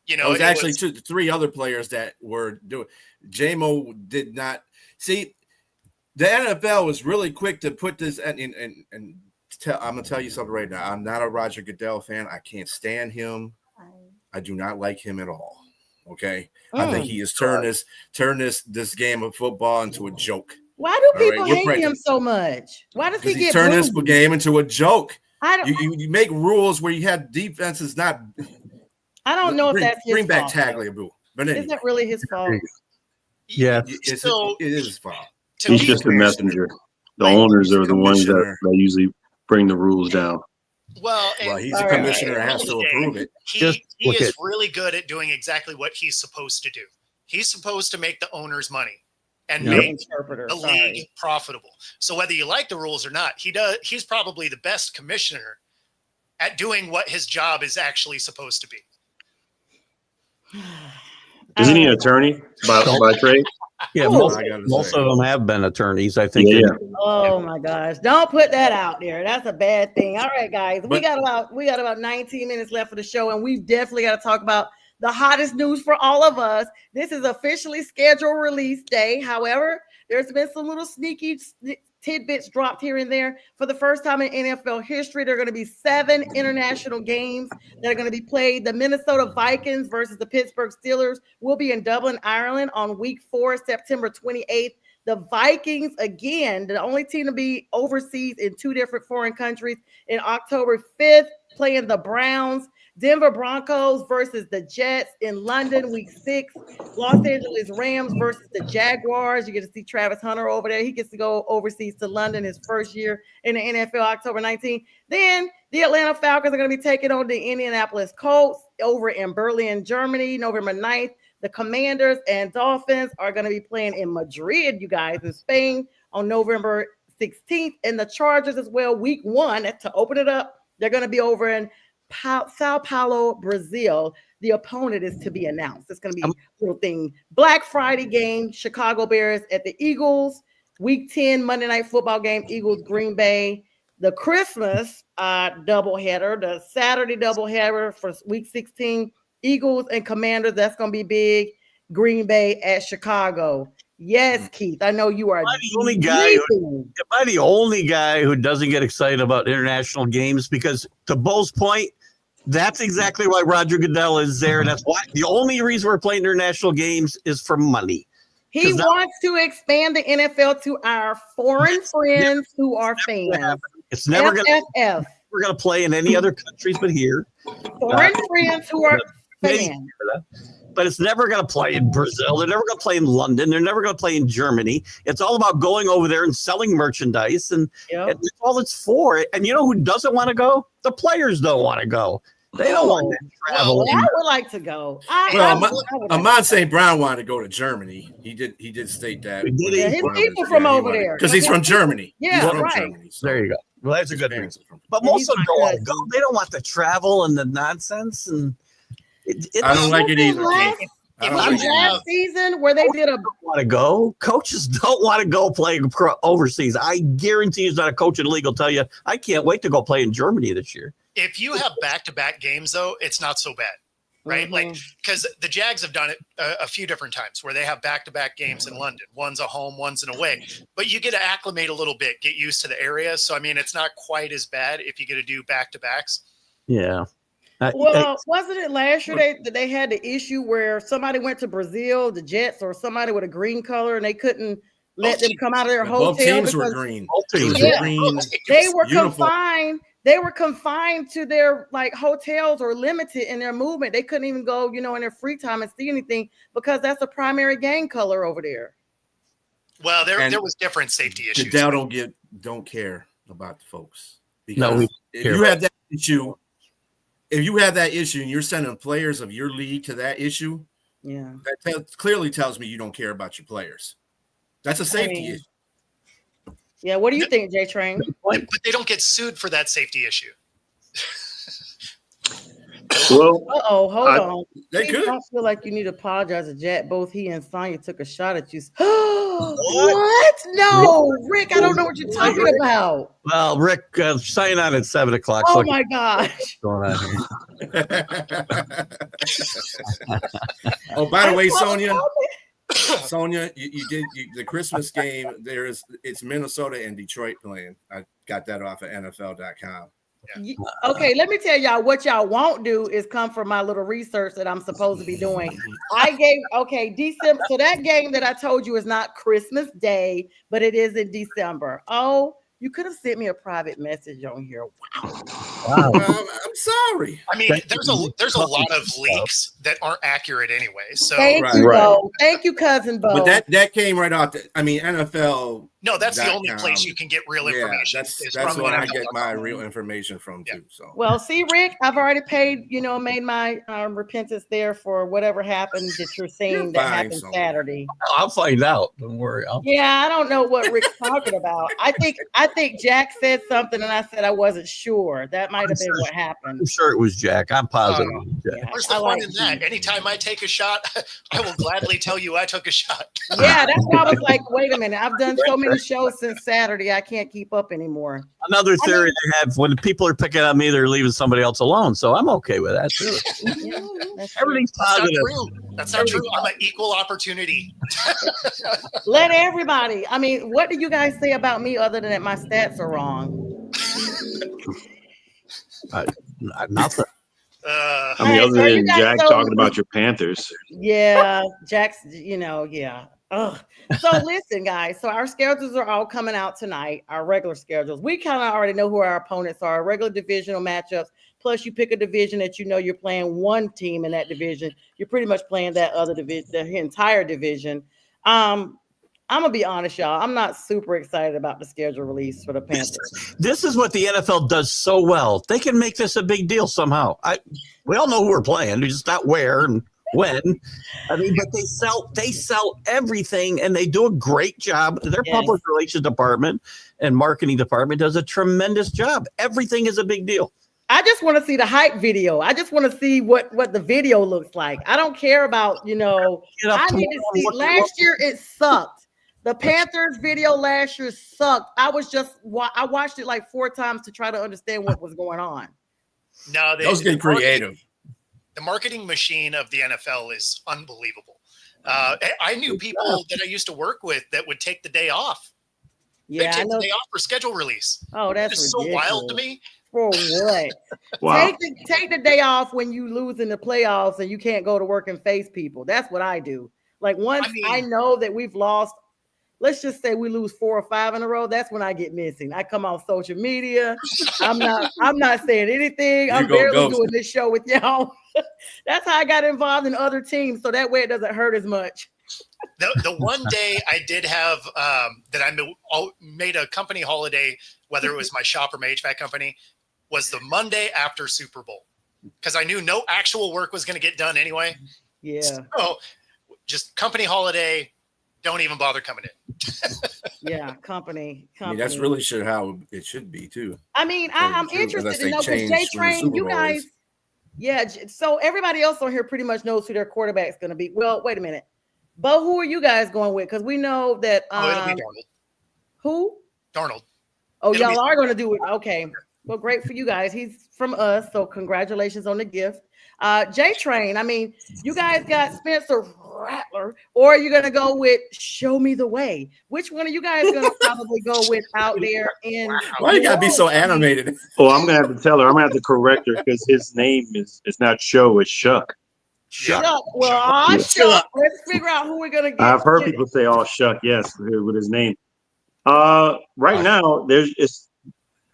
It was actually 3 other players that were doing. J-Mo did not. See, the NFL was really quick to put this and I'm gonna tell you something right now. I'm not a Roger Goodell fan. I can't stand him. I do not like him at all. Okay, I think he has turned this game of football into a joke. Why do people hate him so much? Why does he get turned this game into a joke? You make rules where you have defenses not. I don't know if that's his bring back fault. Tagliabue, but anyway, is that really his fault? Yeah, it is his fault. He's just a messenger. The owners are the ones that usually bring the rules down. Well, he's a commissioner and has to approve it. He is really good at doing exactly what he's supposed to do. He's supposed to make the owners money and make the league profitable. So whether you like the rules or not, he's probably the best commissioner at doing what his job is actually supposed to be. Isn't he an attorney? My trade. Yeah, Oh, most of them have been attorneys, I think. Yeah. Oh my gosh. Don't put that out there. That's a bad thing. All right, guys. We got about 19 minutes left for the show, and we've definitely got to talk about the hottest news for all of us. This is officially scheduled release day. However, there's been some little sneaky tidbits dropped here and there. For the first time in NFL history, there are going to be 7 international games that are going to be played. The Minnesota Vikings versus the Pittsburgh Steelers will be in Dublin, Ireland on week 4, September 28th. The Vikings, again, the only team to be overseas in 2 different foreign countries, in October 5th, playing the Browns. Denver Broncos versus the Jets in London, week 6. Los Angeles Rams versus the Jaguars. You get to see Travis Hunter over there. He gets to go overseas to London his first year in the NFL, October 19th. Then the Atlanta Falcons are going to be taking on the Indianapolis Colts over in Berlin, Germany, November 9th. The Commanders and Dolphins are going to be playing in Madrid, you guys, in Spain on November 16th. And the Chargers as well, week 1, to open it up, they're going to be over in Sao Paulo, Brazil. The opponent is to be announced. It's going to be a little thing. Black Friday game, Chicago Bears at the Eagles. Week 10, Monday Night Football game, Eagles, Green Bay. The Christmas doubleheader, the Saturday doubleheader for week 16, Eagles and Commanders. That's going to be big. Green Bay at Chicago. Yes, Keith, I know you are. Am I the only guy who doesn't get excited about international games? Because to Bo's point, that's exactly why Roger Goodell is there. And that's why the only reason we're playing international games is for money. He wants to expand the NFL to our foreign friends who are fans. It's never going to play in any other countries but here. Foreign friends who are fans. But it's never going to play in Brazil. They're never going to play in London. They're never going to play in Germany. It's all about going over there and selling merchandise, and that's all it's for. And you know who doesn't want to go? The players don't want to go. They don't want to travel. I would like to go. Amon St. Brown wanted to go to Germany. He did state that. His people from over there. Because he's from Germany. Yeah, he's from right. Germany, so. There you go. Well, that's a good reason. But most of them don't want to go. They don't want the travel and the nonsense. And I don't like it either. Last season where they did want to go. Coaches don't want to go play overseas. I guarantee you, not a coach in the league will tell you, I can't wait to go play in Germany this year. If you have back-to-back games, though, it's not so bad, right? Mm-hmm. Like, because the Jags have done it a few different times where they have back-to-back games in London. One's a home, one's an away. But you get to acclimate a little bit, get used to the area. So, I mean, it's not quite as bad if you get to do back-to-backs. Yeah. Wasn't it last year they had the issue where somebody went to Brazil, the Jets, or somebody with a green color, and they couldn't let them come out of their hotel? Both teams were green. They were confined. They were confined to their hotels or limited in their movement. They couldn't even go, in their free time and see anything because that's the primary game color over there. Well, there was different safety issues. Goodell don't care about the folks. Because if you have that issue, and you're sending players of your league to that issue, that clearly tells me you don't care about your players. That's a safety issue. Yeah, what do you think, J Train? But they don't get sued for that safety issue. Well, hold on. They could. I don't feel like you need to apologize to Jack. Both he and Sonja took a shot at you. What? No, Rick, I don't know what you're talking about. Well, Rick, sign on at 7:00. Oh my gosh. Going on here. Oh, by the way, Sonja, you did the Christmas game. It's Minnesota and Detroit playing. I got that off of NFL.com. Yeah. Okay, let me tell y'all what y'all won't do is come from my little research that I'm supposed to be doing. December. So that game that I told you is not Christmas Day, but it is in December. Oh, you could have sent me a private message on here. Wow. I'm sorry. I mean, there's a lot of leaks that aren't accurate anyway. So thank you, Bo. Thank you, cousin Bo. But that came right off. NFL. No, that's the only place you can get real information. That's where I get my real information from too. So well, see, Rick, I've already paid. Made my repentance there for whatever happened that you're saying that happened Saturday. I'll find out. Don't worry. I don't know what Rick's talking about. I think Jack said something, and I said I wasn't sure. That might have been what happened. happened. I'm sure it was Jack. I'm positive. it was Jack. Yeah, Where's the fun in that? Anytime I take a shot, I will gladly tell you I took a shot. Yeah, that's why I was like, wait a minute. I've done so many shows since Saturday, I can't keep up anymore. Another theory they have: when people are picking on me, they're leaving somebody else alone. So I'm okay with that too. Yeah, Everything's That's not positive. true. That's not true. I'm an equal opportunity. Let everybody. I mean, what do you guys say about me other than that my stats are wrong? Nothing. I mean, All right, other so you than guys- Jack so- talking about your Panthers. Yeah, Jack's, yeah. Ugh. So listen, guys. So our schedules are all coming out tonight, our regular schedules. We kind of already know who our opponents are, regular divisional matchups. Plus, you pick a division that you know you're playing one team in that division. You're pretty much playing that other division, the entire division. I'm gonna be honest, y'all. I'm not super excited about the schedule release for the Panthers. This is what the NFL does so well. They can make this a big deal somehow. We all know who we're playing, just not where and when. I mean, but they sell everything, and they do a great job. Their public relations department and marketing department does a tremendous job. Everything is a big deal. I just want to see the hype video. I just want to see what the video looks like. I don't care about, I need to see. Last year it sucked. The Panthers video last year sucked. I watched it like 4 times to try to understand what was going on. No, Those get creative. The marketing machine of the NFL is unbelievable. I knew people that I used to work with that would take the day off. Yeah, They I take know. the day off for schedule release. Oh, that's It's so wild to me. For what? Wow. Take the day off when you lose in the playoffs and you can't go to work and face people. That's what I do. Like once I know that we've lost, let's just say we lose 4 or 5 in a row. That's when I get missing. I come on social media. I'm not saying anything. I'm barely doing this show with y'all. That's how I got involved in other teams. So that way it doesn't hurt as much. The one day I did have that I made a company holiday, whether it was my shop or my HVAC company, was the Monday after Super Bowl, because I knew no actual work was going to get done anyway. Yeah. So just company holiday. Don't even bother coming in. Yeah, company. I mean, that's really how it should be too. I mean, I'm interested to know because J Train, you guys. Yeah, so everybody else on here pretty much knows who their quarterback's going to be. Well, wait a minute, Bo, who are you guys going with? Because we know that. It'll be Darnold. Who? Darnold. Oh, y'all are going to do it. Okay. Well, great for you guys. He's from us, so congratulations on the gift. J Train, I mean, you guys got Spencer Rattler, or are you going to go with Show Me the Way? Which one are you guys going to probably go with out there in? Why you got to be so animated? Oh, I'm going to have to tell her. I'm going to have to correct her because his name is not Show, it's Shuck. Shuck. Well, Shuck. Let's figure out who we're going to get. I've heard people say, "Oh, Shuck," yes, with his name. Right now,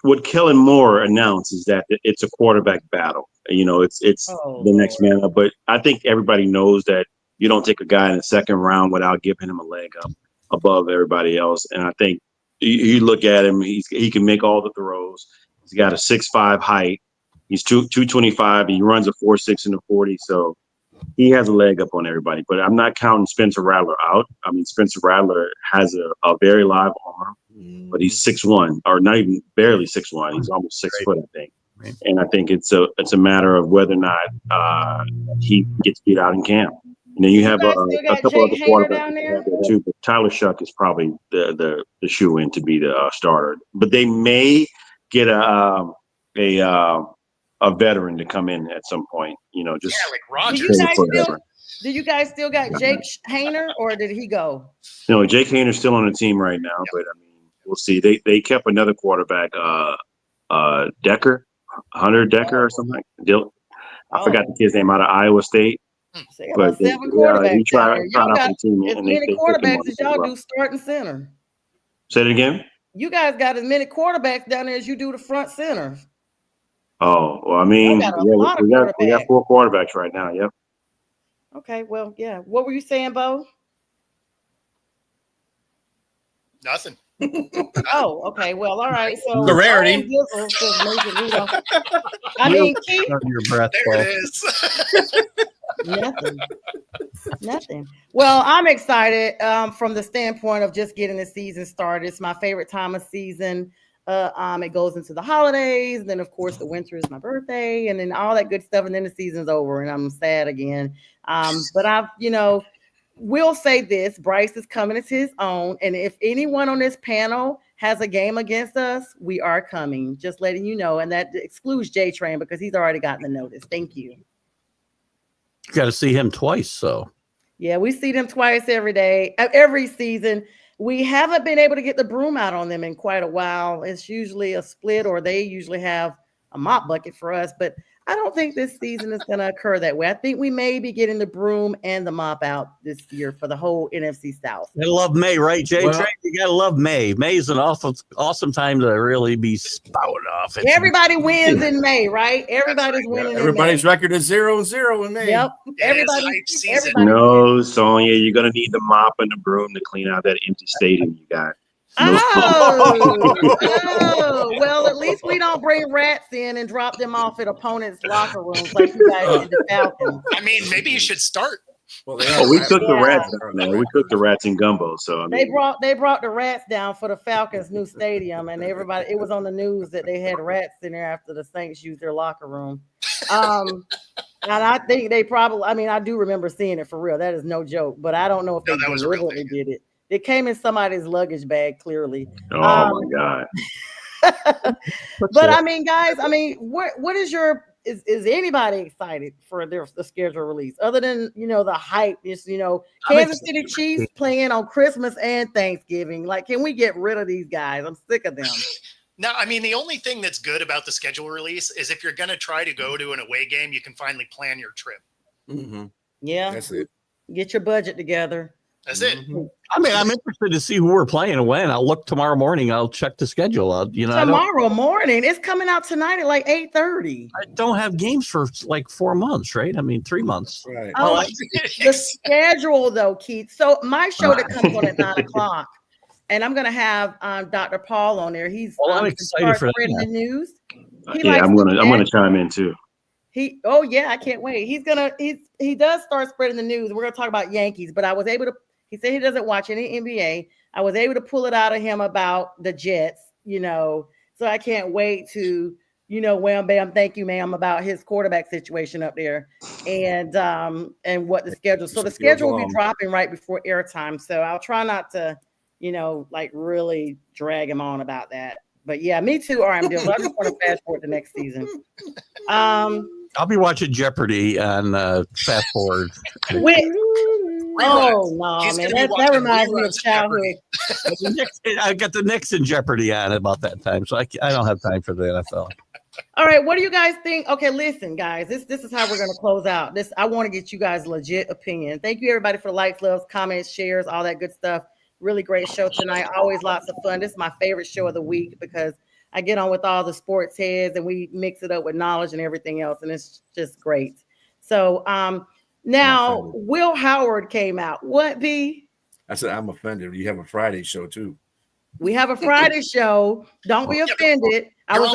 what Kellen Moore announced is that it's a quarterback battle. It's the next man up. But I think everybody knows that you don't take a guy in the second round without giving him a leg up above everybody else. And I think you look at him, he can make all the throws. He's got a 6'5" height. He's 225. He runs a 4.6 in the 40. So he has a leg up on everybody. But I'm not counting Spencer Rattler out. I mean, Spencer Rattler has a very live arm, but he's 6'1", or not even barely 6'1". He's almost 6 foot, I think. Right. And I think it's a matter of whether or not he gets beat out in camp. And then you have a couple other quarterbacks too. But Tyler Shuck is probably the shoe-in to be the starter. But they may get a veteran to come in at some point. Just like Rodgers. Do you guys still got Jake Hayner, or did he go? No, Jake Hayner's still on the team right now. Yep. But I mean, we'll see. They kept another quarterback, Hunter Decker or something. I forgot the kid's name out of Iowa State. But 7 quarterbacks. He tried out got the team, as many quarterbacks as y'all do starting center. Say it again. You guys got as many quarterbacks down there as you do the front center. Oh, well, I mean, we got 4 quarterbacks right now. Yep. Okay. Well, yeah. What were you saying, Bo? Nothing. Oh, okay. Well, all right. So the rarity. I mean, Keith, your breath, there it is. Nothing. Well, I'm excited from the standpoint of just getting the season started. It's my favorite time of season. It goes into the holidays, and then of course the winter is my birthday, and then all that good stuff, and then the season's over, and I'm sad again. But I've, will say this: Bryce is coming into his own, and if anyone on this panel has a game against us, we are coming. Just letting you know, and that excludes J Train because he's already gotten the notice. Thank you. You got to see him twice, so. Yeah, we see them twice every season. We haven't been able to get the broom out on them in quite a while. It's usually a split, or they usually have a mop bucket for us, but I don't think this season is going to occur that way. I think we may be getting the broom and the mop out this year for the whole NFC South. I love May, right, Jay? Well, you got to love May. May is an awesome time to really be spouting off. Everybody wins in May, right? Everybody's winning. Everybody's record is 0-0 in May. Yep. Everybody. No, Sonya, you're going to need the mop and the broom to clean out that empty stadium you got. Well, at least we don't bring rats in and drop them off at opponents' locker rooms like you guys did the Falcons. I mean, maybe you should start. Well, we cooked the rats down there. We cooked the rats in gumbo. So I mean, they brought the rats down for the Falcons' new stadium, and everybody, it was on the news that they had rats in there after the Saints used their locker room. And I think they probably, I do remember seeing it for real. That is no joke, but I don't know if they deliberately did it. It came in somebody's luggage bag, clearly. Oh my God. But guys, what is is anybody excited for the schedule release other than the hype is Kansas City Chiefs playing on Christmas and Thanksgiving? Like, can we get rid of these guys? I'm sick of them. No, the only thing that's good about the schedule release is if you're going to try to go to an away game, you can finally plan your trip. Mm-hmm. Yeah, that's it. Get your budget together. That's it. Mm-hmm. I'm interested to see who we're playing and when. I'll look tomorrow morning. I'll check the schedule. Tomorrow morning. It's coming out tonight at like 8:30. I don't have games for like 4 months, right? 3 months. Right. The schedule though, Keith. So my show that comes on at 9:00, and I'm going to have Dr. Paul on there. He's I'm excited for spreading the news. I'm gonna chime in too. I can't wait. He does start spreading the news. We're gonna talk about Yankees, but he said he doesn't watch any NBA. I was able to pull it out of him about the Jets, so I can't wait to, wham bam, thank you, ma'am, about his quarterback situation up there and what the schedule. So the schedule will be dropping right before airtime. So I'll try not to, really drag him on about that. But yeah, me too, RM Deals. I just want to fast forward to next season. I'll be watching Jeopardy on fast forward. Oh no, man! That reminds me of childhood. I got the Knicks in Jeopardy on about that time, so I don't have time for the NFL. All right, what do you guys think? Okay, listen, guys, this is how we're gonna close out. I want to get you guys legit opinion. Thank you, everybody, for the likes, loves, comments, shares, all that good stuff. Really great show tonight. Always lots of fun. This is my favorite show of the week because I get on with all the sports heads and we mix it up with knowledge and everything else, and it's just great. So, now Will Howard came out. What, B? I said I'm offended. You have a Friday show too. We have a Friday show. Don't be offended. I was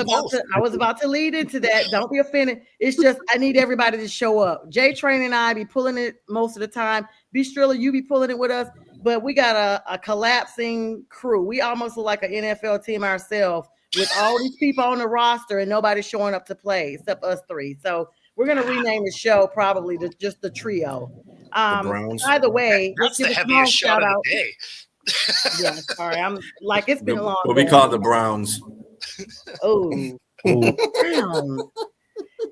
about to lead into that. Don't be offended. It's just I need everybody to show up. J Train and I be pulling it most of the time. B Striller, you be pulling it with us. But we got a collapsing crew. We almost look like an NFL team ourselves with all these people on the roster and nobody showing up to play except us three. So we're going to rename the show probably to just the trio. By the way, that's the heaviest shot of the day. Yeah, sorry. I'm like, it's been a long day. We call it the Browns. Oh, Browns.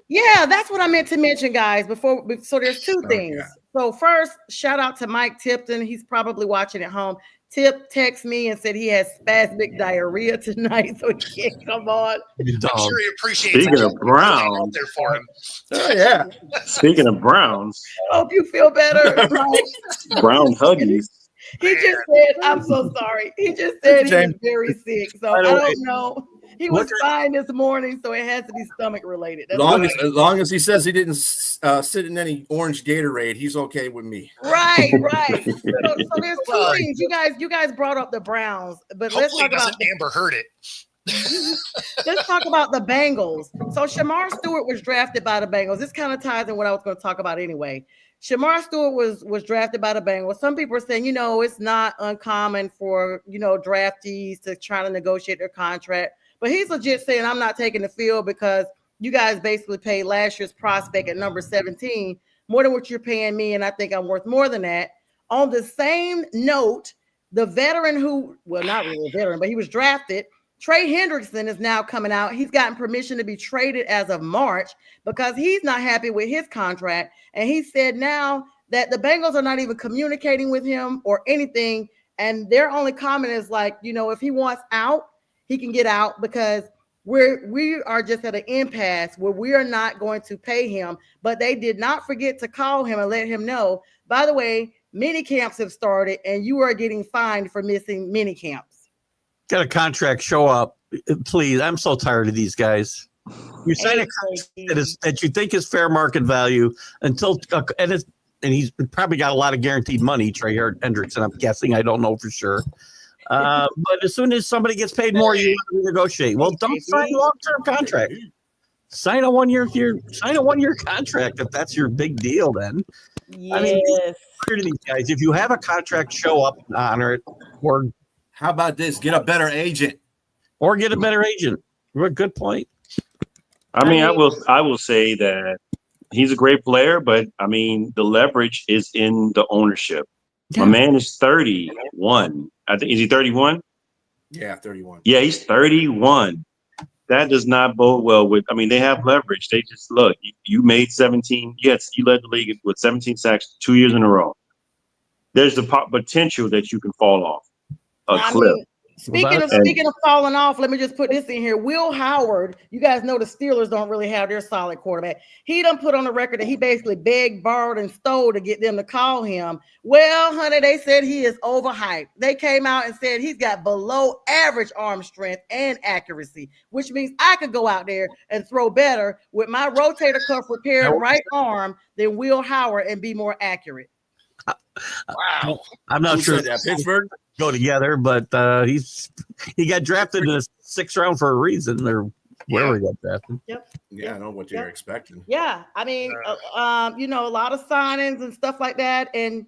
Yeah, that's what I meant to mention, guys. So there's two things. So first, shout out to Mike Tipton. He's probably watching at home. Tip texted me and said he has spastic diarrhea tonight, so he can't come on. I'm sure he appreciates Speaking of Browns, there for him. Oh yeah. Speaking of Browns, I hope you feel better. Brown Huggies. He just said, "I'm so sorry." He just said he was very sick, so I don't know. He was fine this morning, so it has to be stomach related. As long as he says he didn't sit in any orange Gatorade, he's okay with me. Right. So there's two things. You guys brought up the Browns, but let's talk about Amber heard it. Let's talk about the Bengals. So Shamar Stewart was drafted by the Bengals. This kind of ties in what I was going to talk about anyway. Shamar Stewart was drafted by the Bengals. Some people are saying, it's not uncommon for, draftees to try to negotiate their contract. But he's legit saying, I'm not taking the field because you guys basically paid last year's prospect at number 17 more than what you're paying me, and I think I'm worth more than that. On the same note, the veteran who, well, not really a veteran, but he was drafted, Trey Hendrickson, is now coming out. He's gotten permission to be traded as of March because he's not happy with his contract. And he said now that the Bengals are not even communicating with him or anything. And their only comment is like, if he wants out, he can get out because we are just at an impasse where we are not going to pay him. But they did not forget to call him and let him know, by the way, mini camps have started and you are getting fined for missing mini camps. Got a contract, show up, please. I'm so tired of these guys. You sign a contract that you think is fair market value until and he's probably got a lot of guaranteed money, Trey Hendrickson, I'm guessing. I don't know for sure. But as soon as somebody gets paid more, you want to negotiate. Well, don't sign a long-term contract. Sign a one-year contract if that's your big deal. Then, yes. I mean, these guys, if you have a contract, show up and honor it, or how about this? Get a better agent. Good point. I mean, I will say that he's a great player, but I mean, the leverage is in the ownership. Yeah. My man is 31. I think, is he 31? Yeah, 31. Yeah, he's 31. That does not bode well with. I mean, they have leverage. They just look. You made 17. Yes, you led the league with 17 sacks 2 years in a row. There's the potential that you can fall off a cliff. Speaking of falling off, let me just put this in here. Will Howard, you guys know the Steelers don't really have their solid quarterback. He done put on the record that he basically begged, borrowed, and stole to get them to call him. Well, honey, they said he is overhyped. They came out and said he's got below average arm strength and accuracy, which means I could go out there and throw better with my rotator cuff repaired right arm than Will Howard and be more accurate. Wow. I'm not sure that Pittsburgh go together, but he got drafted in the 6th round for a reason, or where he got drafted. Yep. Yeah, I know what you're expecting. Yeah, I mean, a lot of signings and stuff like that, and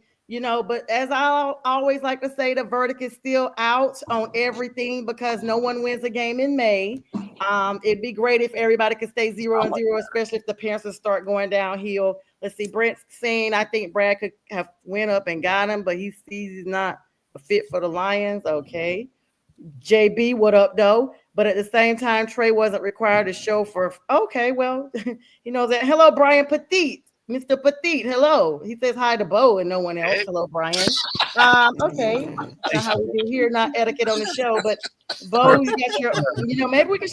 but as I always like to say, the verdict is still out on everything because no one wins a game in May. It'd be great if everybody could stay 0-0, especially if the Panthers start going downhill. Let's see, Brent's saying I think Brad could have went up and got him, but he sees he's not a fit for the Lions. Okay. JB, what up, though? But at the same time, Trey wasn't required to show for. Okay, well, he knows that. Hello, Brian Petit. Mr. Petit, hello. He says hi to Bo and no one else. Hello, Brian. Okay. That's how we do here, not etiquette on the show, but Bo, you got your, maybe we could,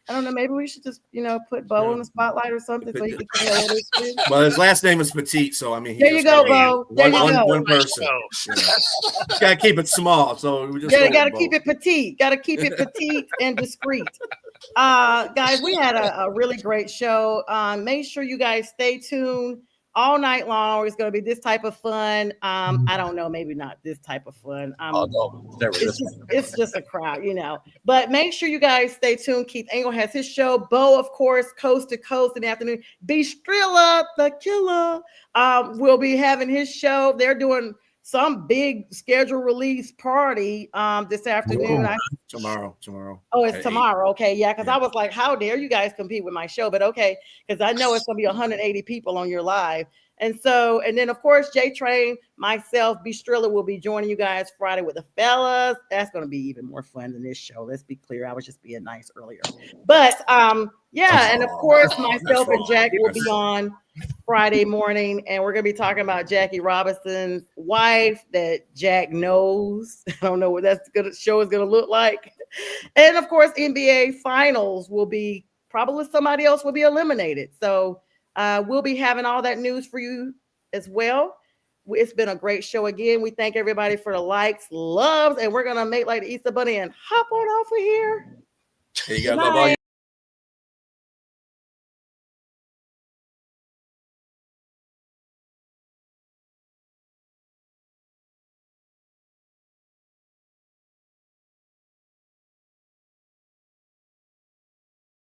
I don't know, maybe we should just, put Bo on the spotlight or something so he can tell what it is. Well, his last name is Petit, so I mean, there you go, Bo. There you go. One person. Gotta keep it small, so we just gotta keep it petite. Gotta keep it petite and discreet. Guys, we had a really great show. Make sure you guys stay tuned all night long. It's going to be this type of fun. I don't know, maybe not this type of fun. It's just a crowd, But make sure you guys stay tuned. Keith Engel has his show. Bo, of course, Coast to Coast in the afternoon. Strilla, the killer, will be having his show. They're doing some big schedule release party this afternoon. Tomorrow. Oh, it's tomorrow. Okay, yeah, because I was like, how dare you guys compete with my show? But okay, because I know it's going to be 180 people on your live. And then, of course, J Train, myself, Strilla will be joining you guys Friday with the fellas. That's going to be even more fun than this show. Let's be clear. I was just being nice earlier. But, and of course, myself and Jack will be on Friday morning, and we're going to be talking about Jackie Robinson's wife that Jack knows. I don't know what show is going to look like. And, of course, NBA Finals will be probably somebody else will be eliminated. So, we'll be having all that news for you as well. It's been a great show again. We thank everybody for the likes, loves, and we're going to make like the Easter Bunny and hop on off of here. Hey, you got love all